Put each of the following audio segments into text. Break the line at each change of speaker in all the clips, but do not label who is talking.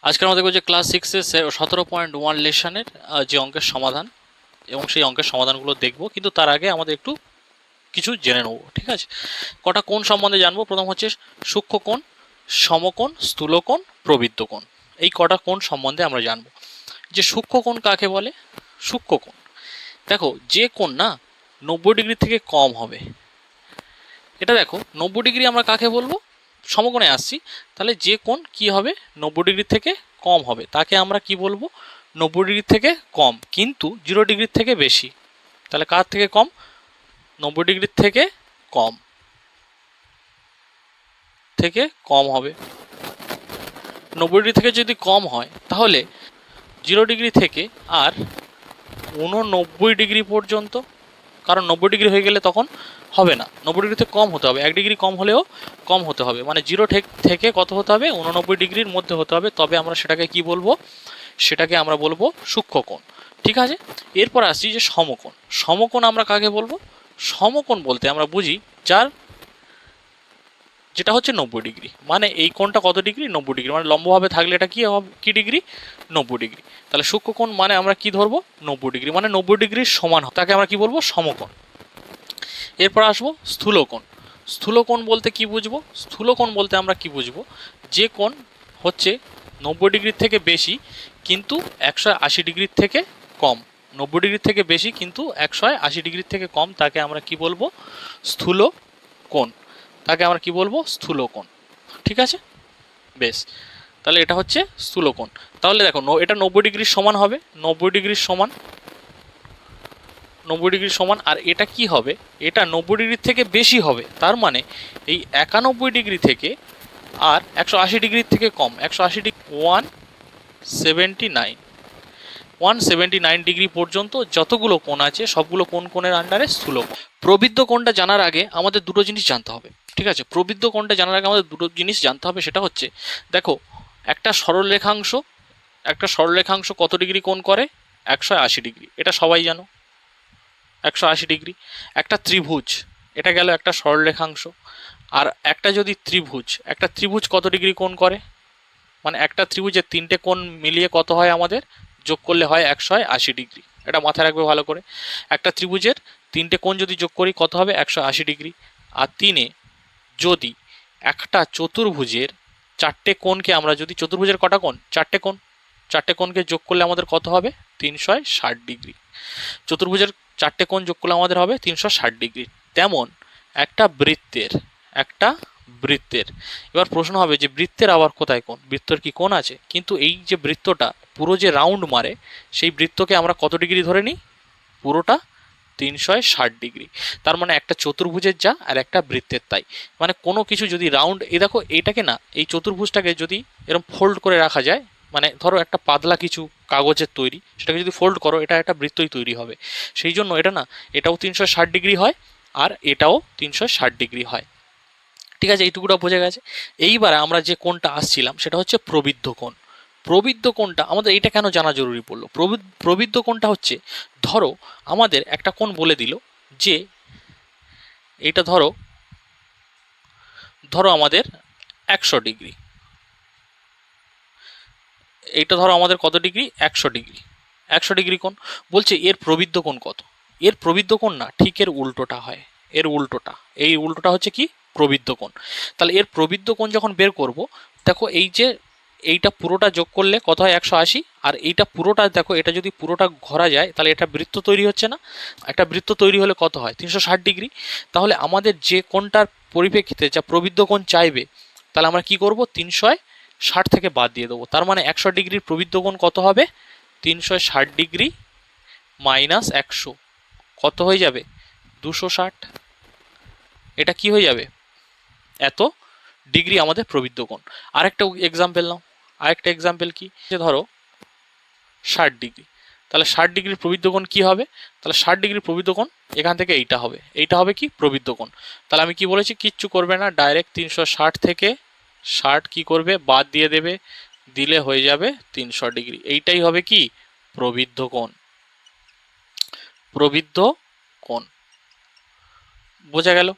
আজকের আমরা দেখবো যে ক্লাস 6-এর 17.1 লেসনের যে অঙ্কের সমাধান এবং সেই অঙ্কের সমাধানগুলো দেখবো, কিন্তু তার আগে আমাদের একটু কিছু জেনে নেবো। ঠিক আছে, কটা কোণ সম্বন্ধে জানবো। প্রথম হচ্ছে সূক্ষ্মকোণ, সমকোণ, স্থূলকোণ, প্রবৃদ্ধকোণ। এই কটা কোণ সম্বন্ধে আমরা জানবো। যে সূক্ষ্মকোণ কাকে বলে? সূক্ষ্মকোণ, দেখো, যে কোণ না 90 ডিগ্রি থেকে কম হবে, এটা দেখো 90 ডিগ্রি আমরা কাকে বলবো? সমকোণে আসছি। তাহলে যে কোণ কি হবে 90 ডিগ্রি থেকে কম হবে তাকে আমরা কি বলবো? 90 ডিগ্রি থেকে কম কিন্তু 0 ডিগ্রি থেকে বেশি। তাহলে কার থেকে কম? 90 ডিগ্রি থেকে কম, থেকে কম হবে। 90 ডিগ্রি থেকে যদি কম হয় তাহলে 0 ডিগ্রি থেকে আর 89 ডিগ্রি পর্যন্ত, কারণ 90 ডিগ্রি হয়ে গেলে তখন হবে না, 90 ডিগ্রি থেকে কম হতে হবে, 1 ডিগ্রি কম হলেও কম হতে হবে, মানে 0 থেকে কত হতে হবে? 89 ডিগ্রির মধ্যে হতে হবে, তবে আমরা সেটাকে কি বলবো? সেটাকে আমরা বলবো সূক্ষ্মকোণ। ঠিক আছে, এরপর আসছি যে সমকোণ। সমকোণ আমরা কাকে বলবো? সমকোণ বলতে আমরা বুঝি যার যেটা হচ্ছে 90 ডিগ্রি, মানে এই কোণটা কত ডিগ্রি? 90 ডিগ্রি, মানে লম্বভাবে থাকলে এটা কি হবে? কি ডিগ্রি? 90 ডিগ্রি। তাহলে সূক্ষ্মকোণ মানে আমরা কি ধরবো? 90 ডিগ্রি, মানে 90 ডিগ্রির সমান, তাকে আমরা কি বলবো? সমকোণ। এরপর আসবো স্থূলকোণ। স্থূলকোণ বলতে কি বুঝবো? স্থূলকোণ বলতে আমরা কি বুঝবো? যে কোণ হচ্ছে 90 ডিগ্রির থেকে বেশি কিন্তু 180 ডিগ্রির থেকে কম। 90 ডিগ্রির থেকে বেশি কিন্তু 180 ডিগ্রির থেকে কম, তাকে আমরা কি বলবো? স্থূল কোণ। তাকে আমরা কি বলবো? স্থূলকোণ। ঠিক আছে, বেশ। তাহলে এটা হচ্ছে স্থূলকোণ। তাহলে দেখো এটা 90 ডিগ্রির সমান হবে, 90 ডিগ্রির সমান, 90 ডিগ্রির সমান। আর এটা কি হবে? এটা 90 ডিগ্রির থেকে বেশি হবে, তার মানে এই 91 ডিগ্রি থেকে আর 180 ডিগ্রির থেকে কম। 180 ডিগ্রি 179, 179 ডিগ্রি পর্যন্ত যতগুলো কোণ আছে সবগুলো কোণের আন্ডারে স্থূলকোণ। প্রবৃদ্ধ কোণটা জানার আগে আমাদের দুটো জিনিস জানতে হবে। ঠিক আছে, প্রবৃদ্ধ কোণটা জানার আগে আমাদের দুটো জিনিস জানতে হবে। সেটা হচ্ছে, দেখো, একটা সরলরেখাংশ, একটা সরলরেখাংশ কত ডিগ্রি কোণ করে? 180 ডিগ্রি, এটা সবাই জানো, 180 ডিগ্রি। একটা ত্রিভুজ, এটা গেল একটা সরলরেখাংশ। আর একটা যদি ত্রিভুজ, একটা ত্রিভুজ কত ডিগ্রি কোণ করে? মানে একটা ত্রিভুজের তিনটে কোণ মিলিয়ে কত হয় আমাদের? যোগ করলে হয় 180 ডিগ্রি। এটা মাথায় রাখবে ভালো করে। একটা ত্রিভুজের তিনটে কোণ যদি যোগ করি কত হবে? 180 ডিগ্রি। আর তিনে যদি একটা চতুর্ভুজের চারটে কোণকে আমরা যদি, চতুর্ভুজের কটা কোণ? চারটে কোণ, চারটে কোণকে যোগ করলে আমাদের কত হবে? 360 ডিগ্রি। চতুর্ভুজের চারটে কোণ যোগ করলে আমাদের হবে 360 ডিগ্রি। তেমন একটা বৃত্তের, একটা বৃত্তের, এবার প্রশ্ন হবে যে বৃত্তের আবার কোথায় কোণ? বৃত্তর কি কোণ আছে? কিন্তু এই যে বৃত্তটা পুরো যে রাউন্ড মারে, সেই বৃত্তকে আমরা কত ডিগ্রি ধরে নিই? পুরোটা 360 ডিগ্রি। তার মানে একটা চতুর্ভুজের যা আর একটা বৃত্তের তাই। মানে কোনো কিছু যদি রাউন্ড, এই দেখো এটাকে না, এই চতুর্ভুজটাকে যদি এরকম ফোল্ড করে রাখা যায়, মানে ধরো একটা পাতলা কিছু কাগজের তৈরি, সেটাকে যদি ফোল্ড করো এটা একটা বৃত্তই তৈরি হবে। সেই জন্য এটা না, এটাও 360 ডিগ্রি হয় আর এটাও 360 ডিগ্রি হয়। ঠিক আছে, এইটুকুটা বোঝা গেছে। এইবারে আমরা যে কোণটা আসছিলাম সেটা হচ্ছে প্রবৃদ্ধ কোণ। প্রবৃদ্ধ কোণটা আমাদের এটা কেন জানা জরুরি পড়লো? প্রবৃদ্ধ কোণটা হচ্ছে, ধরো আমাদের একটা কোণ বলে দিল যে এটা ধরো, ধরো আমাদের 100 ডিগ্রি, এইটা ধরো আমাদের কত ডিগ্রি? 100 ডিগ্রি। 100 ডিগ্রি কোণ বলছে, এর প্রবৃদ্ধ কোণ কত? এর প্রবৃদ্ধ কোণ না, ঠিক এর উল্টোটা হয়, এর উল্টোটা, এই উল্টোটা হচ্ছে কি? প্রবৃদ্ধ কোণ। তাহলে এর প্রবৃদ্ধ কোণ যখন বের করব, দেখো এই যে এইটা পুরোটা যোগ করলে কত হয়? 180। আর এইটা পুরোটা দেখো, এটা যদি পুরোটা ঘোরা যায় তাহলে এটা বৃত্ত তৈরি হচ্ছে না? একটা বৃত্ত তৈরি হলে কত হয়? 360 ডিগ্রি। তাহলে আমাদের যে কোণটার পরিপ্রেক্ষিতে যা প্রবৃদ্ধ কোণ চাইবে, তাহলে আমরা কি করব? 360 থেকে বাদ দিয়ে দেবো। তার মানে 100 ডিগ্রির প্রবৃদ্ধ কোণ কত হবে? 360 ডিগ্রি মাইনাস 100 কত হয়ে যাবে? 260। এটা কি হয়ে যাবে? এত ডিগ্রি আমাদের প্রবৃদ্ধ কোণ। আরেকটা এক্সাম্পল নাও, আরেকটা এক্সাম্পল কি, যে ধরো 60 ডিগ্রি। তাহলে 60 ডিগ্রির প্রবৃদ্ধ কোণ কি হবে? তাহলে 60 ডিগ্রির প্রবৃদ্ধ কোণ এখান থেকে এইটা হবে, এইটা হবে কি? প্রবৃদ্ধ কোণ। তাহলে আমি কি বলেছি? কিচ্ছু করবে না, ডাইরেক্ট 360 থেকে 60 কি করবে? বাদ দিয়ে দেবে, দিলে হয়ে যাবে 300 ডিগ্রি। এইটাই হবে কি? প্রবৃদ্ধ কোণ। প্রবৃদ্ধ কোণ বোঝা গেল?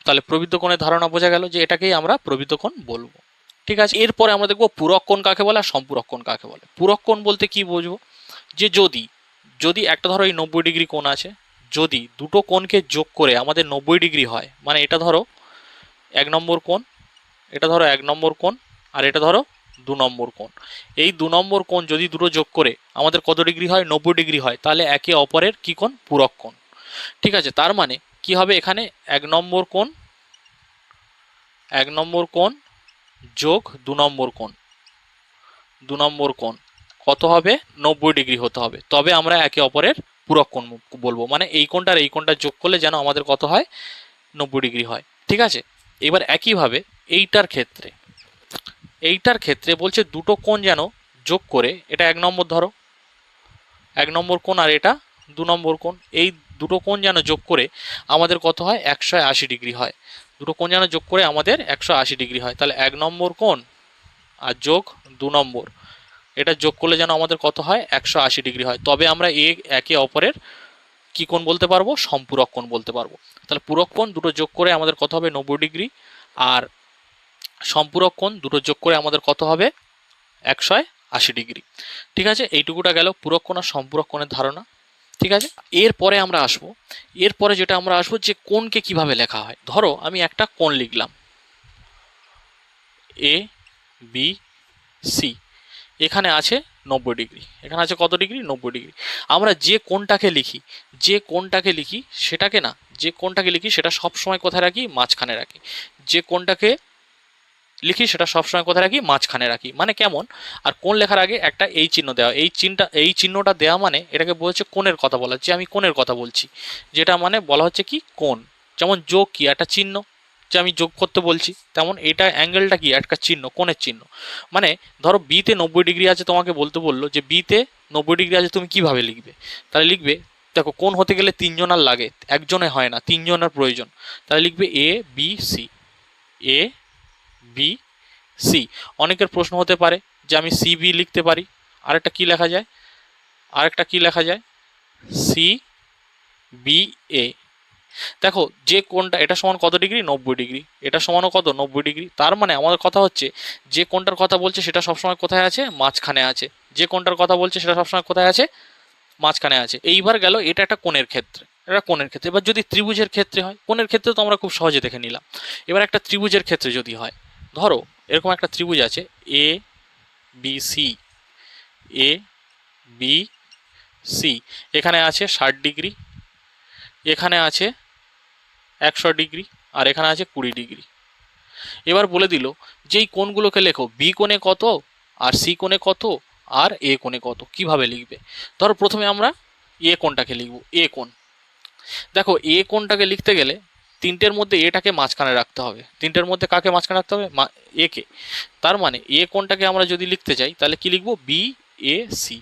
তাহলে প্রবৃদ্ধ কোণের ধারণা বোঝা গেল যে এটাকেই আমরা প্রবৃদ্ধ কোণ বলবো। ঠিক আছে। এরপরে আমরা দেখবো পূরক কোণ কাকে বলে আর সম্পূরক কোণ কাকে বলে। পূরক কোণ বলতে কি বুঝবো, যে যদি যদি একটা ধরো এই 90 ডিগ্রি কোণ আছে, যদি দুটো কোণকে যোগ করে আমাদের 90 ডিগ্রি হয়, মানে এটা ধরো 1 নম্বর কোণ, এটা ধরো 1 নম্বর কোণ, আর এটা ধরো 2 নম্বর কোণ। এই 2 নম্বর কোণ যদি দুটো যোগ করে আমাদের কত ডিগ্রি হয়, 90 ডিগ্রি হয়, তাহলে একে অপরের কি কোণ, পূরক কোণ। ঠিক আছে, তার মানে কি হবে, এখানে 1 নম্বর কোণ, 1 নম্বর কোণ যোগ 2 নম্বর কোণ, 2 নম্বর কোণ কত হবে, 90 ডিগ্রি হতে হবে, তবে আমরা একে অপরের পূরক কোণ বলবো। মানে এই কোণটা আর এই কোণটা যোগ করলে যেন আমাদের কত হয়, 90 ডিগ্রি হয়। ঠিক আছে, এবার একইভাবে এইটার ক্ষেত্রে বলছে দুটো কোণ যেন যোগ করে, এটা 1 নম্বর ধরো, 1 নম্বর কোণ, আর এটা 2 নম্বর কোণ, এই দুটো কোণ যেন যোগ করে আমাদের কত হয়, 180 ডিগ্রি হয়। দুটো কোণ যেন যোগ করে আমাদের 180 ডিগ্রি হয়, তাহলে 1 নম্বর কোণ আর যোগ 2 নম্বর, এটা যোগ করলে যেন আমাদের কত হয়, 180 ডিগ্রি হয়, তবে আমরা একে অপরের কি কোণ বলতে পারবো, সম্পূরক কোণ বলতে পারবো। তাহলে পূরক কোণ দুটো যোগ করে আমাদের কত হবে, 90 ডিগ্রি, আর সম্পূরক কোণ দুটো যোগ করে আমাদের কত হবে, 180 ডিগ্রি। ঠিক আছে, এইটুকুটা গেল পূরক কোণ আর সম্পূরক কোণের ধারণা। ঠিক আছে, এরপরে আমরা আসবো, এরপরে যেটা আমরা আসবো যে কোণকে কিভাবে লেখা হয়। ধরো আমি একটা কোণ লিখলাম এ বি সি, এখানে আছে 90 ডিগ্রি, এখানে আছে কত ডিগ্রি, 90 ডিগ্রি। আমরা যে কোণটাকে লিখি, যে কোণটাকে লিখি সেটা সবসময় কোথায় রাখি, মাঝখানে রাখি। যে কোণটাকে লিখি সেটা সবসময় কোথায় রাখি, মাঝখানে রাখি। মানে কেমন, আর কোণ লেখার আগে একটা এই চিহ্ন দেওয়া, এই চিহ্নটা দেওয়া মানে এটাকে বলছে কোণের কথা বলা, যে আমি কোণের কথা বলছি, যেটা মানে বলা হচ্ছে কি, কোণ। যেমন যোগ কি, একটা চিহ্ন, যে আমি যোগ করতে বলছি, তেমন এটা অ্যাঙ্গেলটা কি, একটা চিহ্ন, কোণের চিহ্ন। মানে ধরো বিতে 90 ডিগ্রি আছে, তোমাকে বলতে বললো যে বিতে 90 ডিগ্রি আছে, তুমি কিভাবে লিখবে, তাহলে লিখবে, দেখো কোণ হতে গেলে তিনজনের লাগে, একজনে হয় না, তিনজনের প্রয়োজন। তাহলে লিখবে এ বি সি, এ বি সি। অনেকের প্রশ্ন হতে পারে যে আমি সি বি লিখতে পারি, আরেকটা কি লেখা যায়, সি বি এ। দেখো যে কোণটা, এটা সমান কত ডিগ্রি, 90 ডিগ্রি, এটা সমানও কত, 90 ডিগ্রি। তার মানে আমাদের কথা হচ্ছে যে কোণটার কথা বলছে সেটা সবসময় কোথায় আছে, মাঝখানে আছে। যে কোণটার কথা বলছে সেটা সবসময় কোথায় আছে, মাঝখানে আছে। এইবার গেল এটা একটা কোণের ক্ষেত্রে, এটা কোণের ক্ষেত্রে। এবার যদি ত্রিভুজের ক্ষেত্রে হয়, কোণের ক্ষেত্রে তো আমরা খুব সহজে দেখে নিলাম। এবার একটা ত্রিভুজের ক্ষেত্রে যদি হয়, ধরো এরকম একটা ত্রিভুজ আছে এ বি সি, এ বি সি, এখানে আছে 60 ডিগ্রি, এখানে আছে 100 ডিগ্রি, আর এখানে আছে 20 ডিগ্রি। এবার বলে দিল যে এই কোণগুলোকে লেখো, বি কোণে কত, আর সি কোণে কত, আর এ কোণে কত, কিভাবে লিখবে। ধরো প্রথমে আমরা এ কোণটাকে লিখব, এ কোণ। দেখো এ কোণটাকে লিখতে গেলে তিনটের মধ্যে এটাকে মাঝখানে রাখতে হবে, তিনটের মধ্যে কাকে মাঝখানে রাখতে হবে, এ কে। তার মানে এ কোণটাকে আমরা যদি লিখতে চাই তাহলে কি লিখবো, বি এ সি,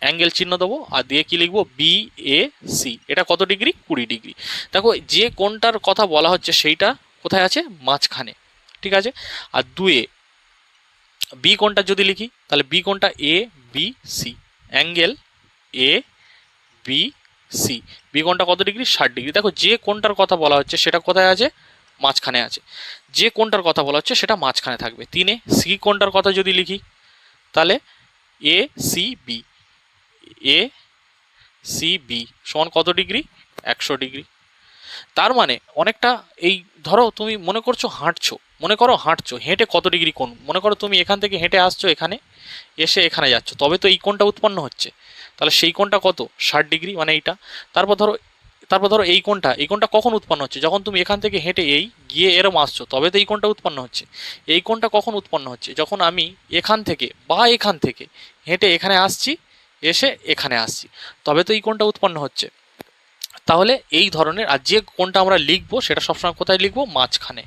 অ্যাঙ্গেল চিহ্ন দেবো, আর দিয়ে কি লিখবো, বি এ সি। এটা কত ডিগ্রি, 20 ডিগ্রি। দেখো যে কোণটার কথা বলা হচ্ছে সেইটা কোথায় আছে, মাঝখানে। ঠিক আছে, আর দুয়ে বি কোণটা যদি লিখি তাহলে বি কোণটা A B C, angle A B C, B কোণটা কত ডিগ্রি, 60 ডিগ্রি। দেখো যে কোণটার কথা বলা হচ্ছে সেটা কোথায় আছে, মাঝখানে আছে। যে কোণটার কথা বলা হচ্ছে সেটা মাঝখানে থাকবে। তিনে সি কোণটার কথা যদি লিখি তাহলে A C B, A C B সমান কত ডিগ্রি, 100 ডিগ্রি। তার মানে অনেকটা, এই ধরো তুমি মনে করো হাঁটছো, হেঁটে কত ডিগ্রি কোণ, মনে করো তুমি এখান থেকে হেঁটে আসছো, এখানে এসে এখানে যাচ্ছ, তবে তো এই কোণটা উৎপন্ন হচ্ছে, তাহলে সেই কোণটা কত, 60 ডিগ্রি, মানে এইটা। তারপর ধরো এই কোণটা কখন উৎপন্ন হচ্ছে, যখন তুমি এখান থেকে হেঁটে এই গিয়ে এরম আসছো, তবে তো এই কোণটা উৎপন্ন হচ্ছে। এই কোণটা কখন উৎপন্ন হচ্ছে, যখন আমি এখান থেকে হেঁটে এখানে আসছি, এসে এখানে আসছি, তবে তো এই কোণটা উৎপন্ন হচ্ছে। তাহলে এই ধরনের, আর যে কোণটা আমরা লিখবো সেটা সবসময় কোথায় লিখবো, মাঝখানে।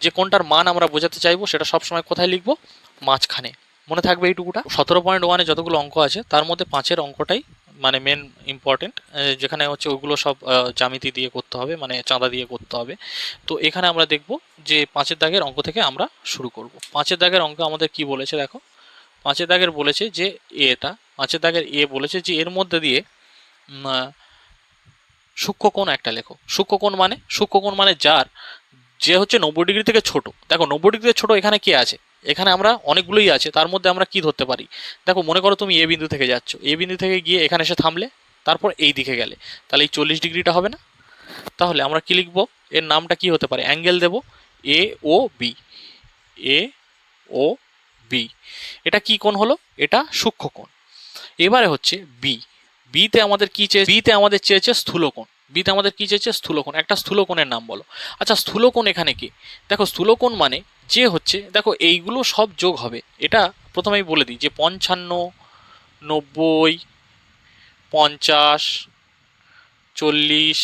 যে কোণটার মান আমরা বোঝাতে চাইবো সেটা সবসময় কোথায় লিখবো, মাঝখানে। মনে থাকবে এইটুকুটা। 17.1-এ যতগুলো অঙ্ক আছে তার মধ্যে 5-এর অঙ্কটাই মানে মেন ইম্পর্টেন্ট, যেখানে হচ্ছে ওইগুলো সব জ্যামিতি দিয়ে করতে হবে, মানে চাঁদা দিয়ে করতে হবে। তো এখানে আমরা দেখব যে 5-এর দাগের অঙ্ক থেকে আমরা শুরু করব। 5-এর দাগের অঙ্ক আমাদের কি বলেছে দেখো, 5-এর দাগের বলেছে যে এটা 5-এর দাগের বলেছে যে এর মধ্যে দিয়ে সূক্ষ্মকোণ একটা লেখো। সূক্ষ্মকোণ মানে যার, যে হচ্ছে 90 ডিগ্রি থেকে ছোট। দেখো 90 ডিগ্রি থেকে ছোট এখানে কে আছে, এখানে আমরা অনেকগুলোই আছে, তার মধ্যে আমরা কি ধরতে পারি? দেখো মনে করো তুমি এ বিন্দু থেকে যাচ্ছ, এ বিন্দু থেকে গিয়ে এখানে এসে থামলে, তারপর এই দিকে গেলে, তাহলে এই 40 ডিগ্রিটা হবে না? তাহলে আমরা কি লিখবো? এর নামটা কি হতে পারে? অ্যাঙ্গেল দেব এ ও বি, এ ও বি। এটা কি কোণ হলো? এটা সূক্ষ্মকোণ। এবারে হচ্ছে বি, বিতে আমাদের কি চেয়ে, বিতে আমাদের চেয়েছে স্থূলকোণ। বিতে আমাদের কি চেয়েছে? স্থূলকোণ। একটা স্থূলকোণের নাম বলো। আচ্ছা স্থূলকোণ এখানে কি? দেখো স্থূলকোণ মানে যে হচ্ছে, দেখো এইগুলো সব যোগ হবে। এটা প্রথমেই বলে দিই যে 55, 90, 50, 40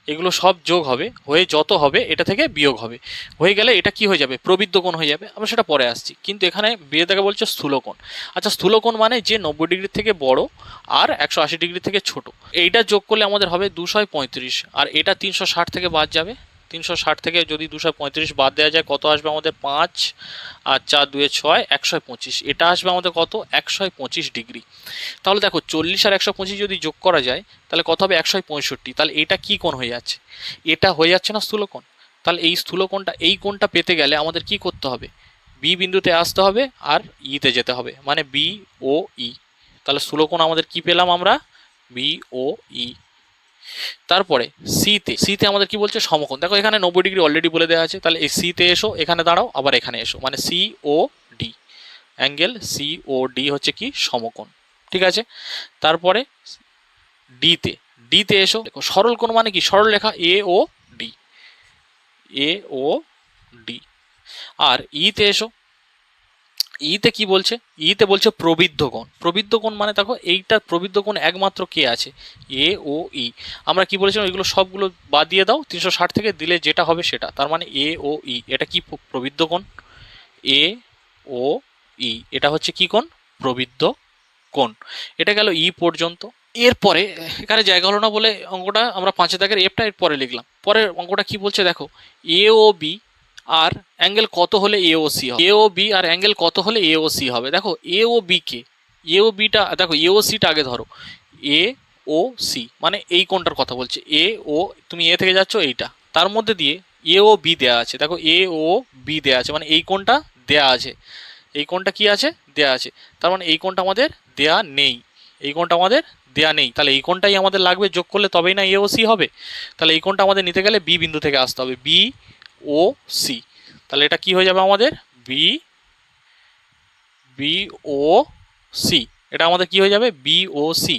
এগুলো সব যোগ হবে, হয়ে যত হবে এটা থেকে বিয়োগ হবে, হয়ে গেলে এটা কি হয়ে যাবে? প্রবৃদ্ধ কোণ হয়ে যাবে। আমরা সেটা পরে আসছি, কিন্তু এখানে বিয়ে থেকে বলছে স্থূলকোণ। আচ্ছা স্থূলকোণ মানে যে 90 ডিগ্রি থেকে বড় আর 180 ডিগ্রি থেকে ছোট। এইটা যোগ করলে আমাদের হবে 235, আর এটা 360 থেকে বাদ যাবে। 360 থেকে যদি 235 বাদ দেওয়া যায় কত আসবে আমাদের? 5 আর 4 2 6, 125। এটা আসবে আমাদের কত? 125 ডিগ্রি। তাহলে দেখো 40 আর 125 যদি যোগ করা যায় তাহলে কত হবে? 165। তাহলে এটা কি কোণ হয়ে যাচ্ছে? এটা হয়ে যাচ্ছে না স্থূলকোণ? তাহলে এই স্থূলকোণটা, এই কোণটা পেতে গেলে আমাদের কি করতে হবে? বি বিন্দুতে আসতে হবে আর ইতে যেতে হবে, মানে বি ও ই। তাহলে স্থূলকোণ আমাদের কি পেলাম আমরা? বি ও ই। তারপরে সিতে আমাদের কি বলছে? সমকোণ। দেখো এখানে 90 ডিগ্রি অলরেডি বলে দেওয়া আছে, তাহলে এই সিতে এসো, এখানে দাঁড়াও, আবার এখানে এসো, মানে সি ও ডি। অ্যাঙ্গেল সি ও ডি হচ্ছে কি? সমকোণ। ঠিক আছে। তারপরে ডিতে, ডিতে এসো, দেখো সরল কোণ মানে কি? সরল রেখা এ ও ডি, এ ও ডি। আর ইতে এসো, ইতে কি বলছে? ইতে বলছে প্রবৃদ্ধ কোণ। প্রবৃদ্ধ কোণ মানে দেখো এইটা প্রবৃদ্ধ কোণ একমাত্র কে আছে? এ ও ই। আমরা কি বলেছিলাম? এগুলো সবগুলো বাদ দিয়ে দাও, 360 থেকে দিলে যেটা হবে সেটা, তার মানে এ ও ই। এটা কি? প্রবৃদ্ধ কোণ। এ ও ই, এটা হচ্ছে কি কোণ? প্রবৃদ্ধ কোণ। এটা গেল ই পর্যন্ত। এরপরে এখানে জায়গা হলো না বলে অঙ্কটা আমরা 5 দাগের এফটা এর পরে লিখলাম। পরের অঙ্কটা কি বলছে দেখো? এ ও বি আর অ্যাঙ্গেল কত হলে এ ও সি হবে? এ ও বি আর অ্যাঙ্গেল কত হলে এ ও সি হবে? দেখো এ ও বি কে, এ ও বিটা দেখো, এ ও সিটা আগে ধরো। এ ও সি মানে এই কোণটার কথা বলছে। এ ও, তুমি এ থেকে যাচ্ছ এইটা, তার মধ্যে দিয়ে এ ও বি দেয়া আছে। দেখো এ ও বি দেয়া আছে, মানে এই কোণটা দেয়া আছে। এই কোণটা কি আছে? দেয়া আছে। তার মানে এই কোণটা আমাদের দেয়া নেই। এই কোণটা আমাদের দেয়া নেই, তাহলে এই কোণটাই আমাদের লাগবে, যোগ করলে তবেই না এ ও সি হবে। তাহলে এই কোণটা আমাদের নিতে গেলে বি বিন্দু থেকে আসতে হবে, বি ও সি। তাহলে এটা কি হয়ে যাবে আমাদের? বি, বি ও সি। এটা আমাদের কি হয়ে যাবে? বি ও সি।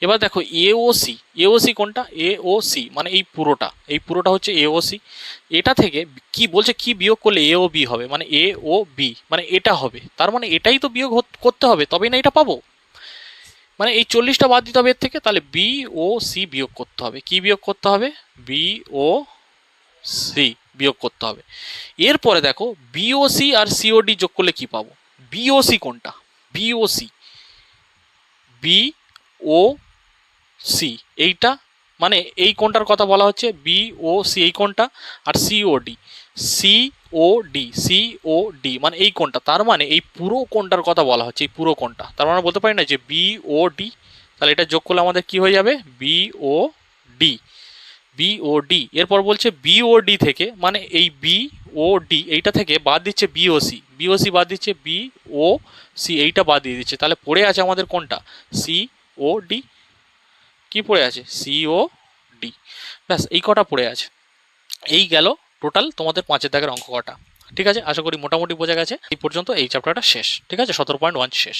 এবার দেখো এ ও সি, এ ও সি কোনটা? এ ও সি মানে এই পুরোটা, এই পুরোটা হচ্ছে এ ও সি। এটা থেকে কি বলছে? কি বিয়োগ করলে এ ও বি হবে? মানে এ ও বি মানে এটা হবে, তার মানে এটাই তো বিয়োগ করতে হবে, তবেই না এটা পাবো। মানে এই 40টা বাদ দিতে হবে এর থেকে, তাহলে বি ও সি বিয়োগ করতে হবে। কি বিয়োগ করতে হবে? বি ও সি বিয়োগ করতে হবে। এরপরে দেখো বিওসি আর সিওডি যোগ করলে কি পাবো? বিওসি কোনটা? বিওসি, বি ও সি এইটা, মানে এই কোণটার কথা বলা হচ্ছে, বি ও সি এই কোণটা। আর সিওডি, সিওডি, সিওডি মানে এই কোণটা, তার মানে এই পুরো কোণটার কথা বলা হচ্ছে, এই পুরো কোণটা। তার মানে বলতে পারি না যে বি ও ডি। তাহলে এটা যোগ করলে আমাদের কি হয়ে যাবে? বি ও ডি, বি ও ডি। এরপর বলছে বি ও ডি থেকে, মানে এই বি ও ডি এইটা থেকে বাদ দিচ্ছে বিওসি, বিওসি বাদ দিচ্ছে, বি ও সি এইটা বাদ দিয়ে দিচ্ছে। তাহলে পড়ে আছে আমাদের কোনটা? সি ও ডি। কি পড়ে আছে? সি ও ডি। ব্যাস এই কটা পড়ে আছে। এই গেল টোটাল তোমাদের 5 দাগের অঙ্ক কটা। ঠিক আছে, আশা করি মোটামুটি বোঝা গেছে। এই পর্যন্ত এই চ্যাপ্টারটা শেষ। ঠিক আছে, 17.1 শেষ।